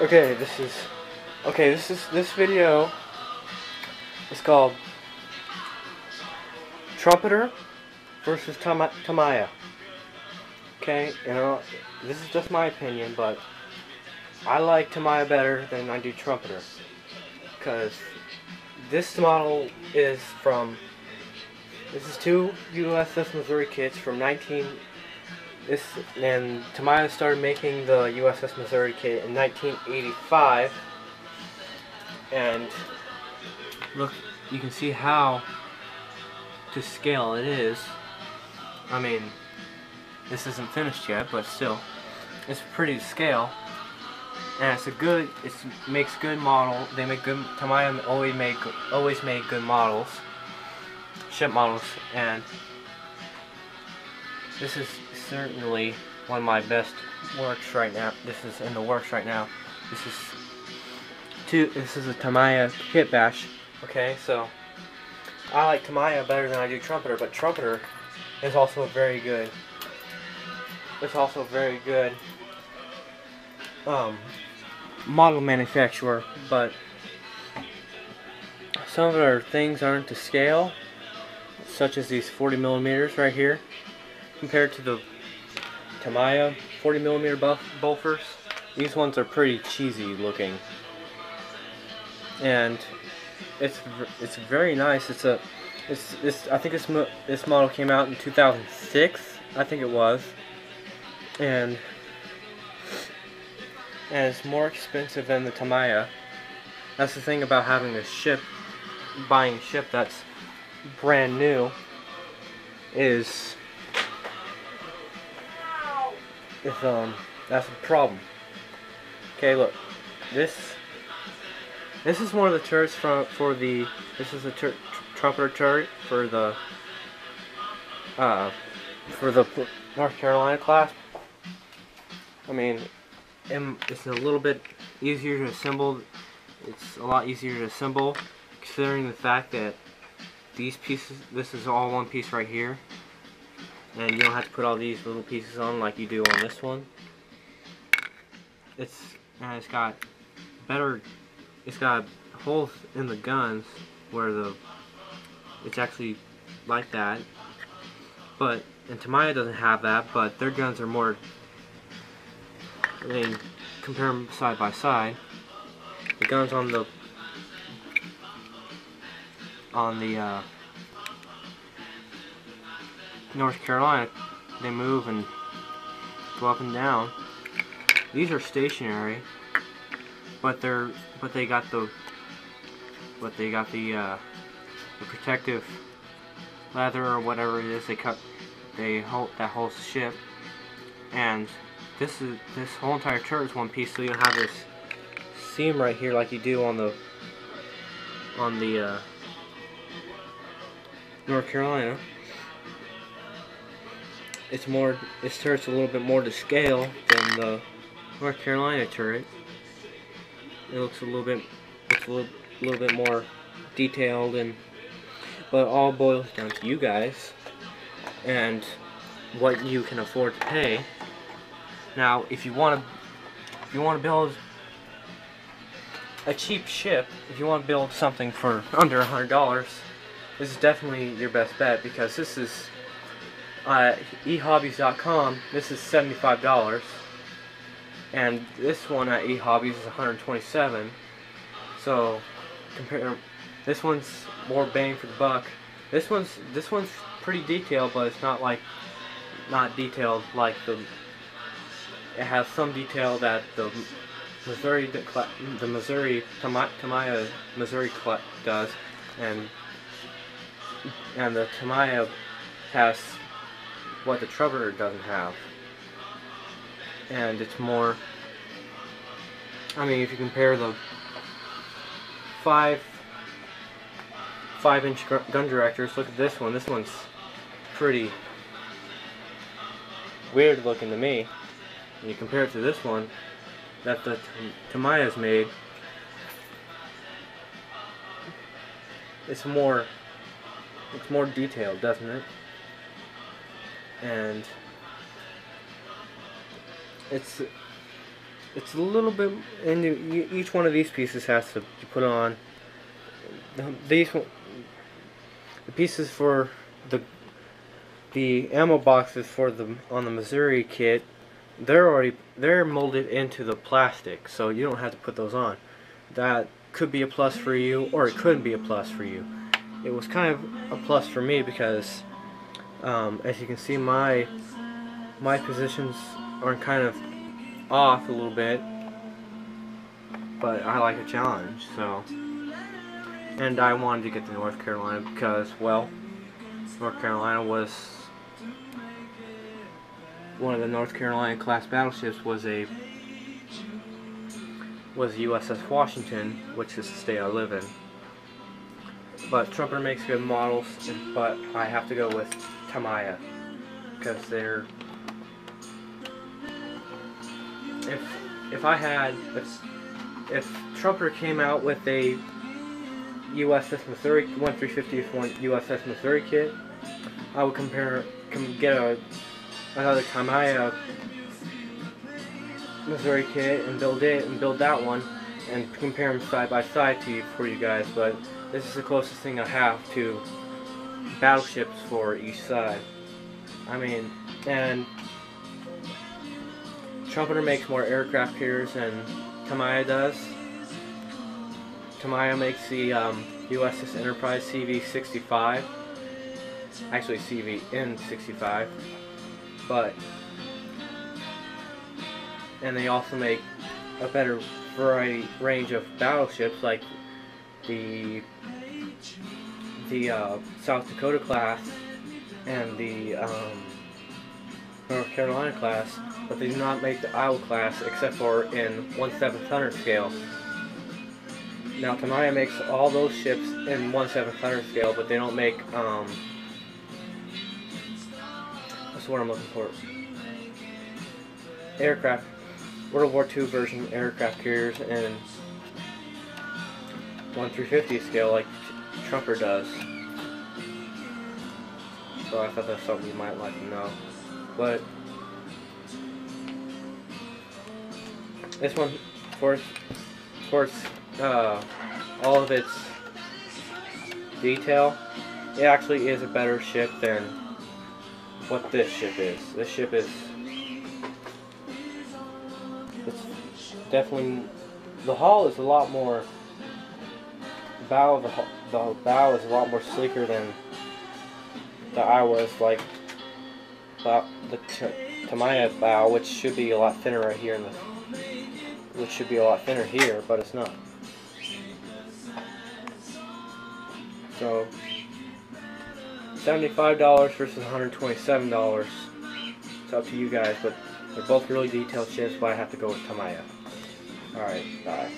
Okay, this video is called Trumpeter versus Tamiya. Okay, this is just my opinion, but I like Tamiya better than I do Trumpeter, because this model is two USS Missouri kits from and Tamiya started making the USS Missouri kit in 1985, and look, you can see how to scale it is. I mean, this isn't finished yet, but still, it's pretty to scale, and it makes good model. They make good. Tamiya always made good models, ship models, and this is certainly one of my best works right now. This is in the works right now. This is a Tamiya kit bash. Okay, so I like Tamiya better than I do Trumpeter, but Trumpeter is also a very good. It's also a very good model manufacturer, but some of their things aren't to scale, such as these 40 millimeters right here, compared to the Tamiya 40 millimeter buffers. These ones are pretty cheesy looking, and it's very nice. I think this model came out in 2006. I think it was, and it's more expensive than the Tamiya. That's the thing about having buying a ship that's brand new that's a problem. Okay, look, this is one of the turrets this is a trumpeter turret for the North Carolina class. I mean, it's a little bit easier to assemble. It's a lot easier to assemble, considering the fact that these pieces, this is all one piece right here, and you don't have to put all these little pieces on like you do on this one. It's got holes in the guns where it's actually like that, and Tamiya doesn't have that, but their guns are more. I mean, compare them side by side. The guns on the North Carolina, they move and go up and down. These are stationary, but they got the protective leather or whatever it is that holds the ship. And this whole entire turret is one piece, so you don't have this seam right here like you do on the North Carolina. This turret's a little bit more to scale than the North Carolina turret. It looks a little bit more detailed, but it all boils down to you guys and what you can afford to pay. Now, if you want to build a cheap ship, if you want to build something for under $100, this is definitely your best bet, because this is ehobbies.com. This is $75, and this one at eHobbies is $127. So this one's more bang for the buck. This one's pretty detailed, but it's not detailed like it has some detail that the Tamiya Missouri does, and the Tamiya has what the Trumpeter doesn't have, and it's more. I mean, if you compare the 5-inch gun directors, look at this one. This one's pretty weird looking to me. And you compare it to this one that the Tamiya's made, it's more detailed, doesn't it? And it's a little bit, and each one of these pieces has to put on. These the pieces for the ammo boxes for on the Missouri kit, they're molded into the plastic, so you don't have to put those on. That could be a plus for you, or it couldn't be a plus for you. It was kind of a plus for me because, as you can see, my positions are kind of off a little bit, but I like a challenge, so. And I wanted to get to North Carolina because, well, North Carolina was one of the North Carolina class battleships was USS Washington, which is the state I live in. But Trumpeter makes good models, but I have to go with Tamiya because they're. If Trumpeter came out with a USS Missouri 1/350th USS Missouri kit, I would get another Tamiya Missouri kit and build that one and compare them side by side for you guys. But this is the closest thing I have to battleships for each side. I mean, and Trumpeter makes more aircraft carriers than Tamiya does. Tamiya makes the USS Enterprise CV-65, actually CVN-65, and they also make a better range of battleships like the South Dakota class and the North Carolina class, but they do not make the Iowa class except for in 1/700 scale. Now Tamiya makes all those ships in 1/700 scale, but they don't make what's the word I'm looking for? Aircraft, World War II version aircraft carriers in 1/350 scale like Trumpeter does. So I thought that's something you might like to know. But this one, for all of its detail, it actually is a better ship than what this ship is. This ship is, it's definitely, the hull is a lot more, the bow is a lot more sleeker than the Iowa's, like the Tamiya bow, which should be a lot thinner right here which should be a lot thinner here, but it's not. So $75 versus $127. It's up to you guys, but they're both really detailed ships, but I have to go with Tamiya. Alright, bye.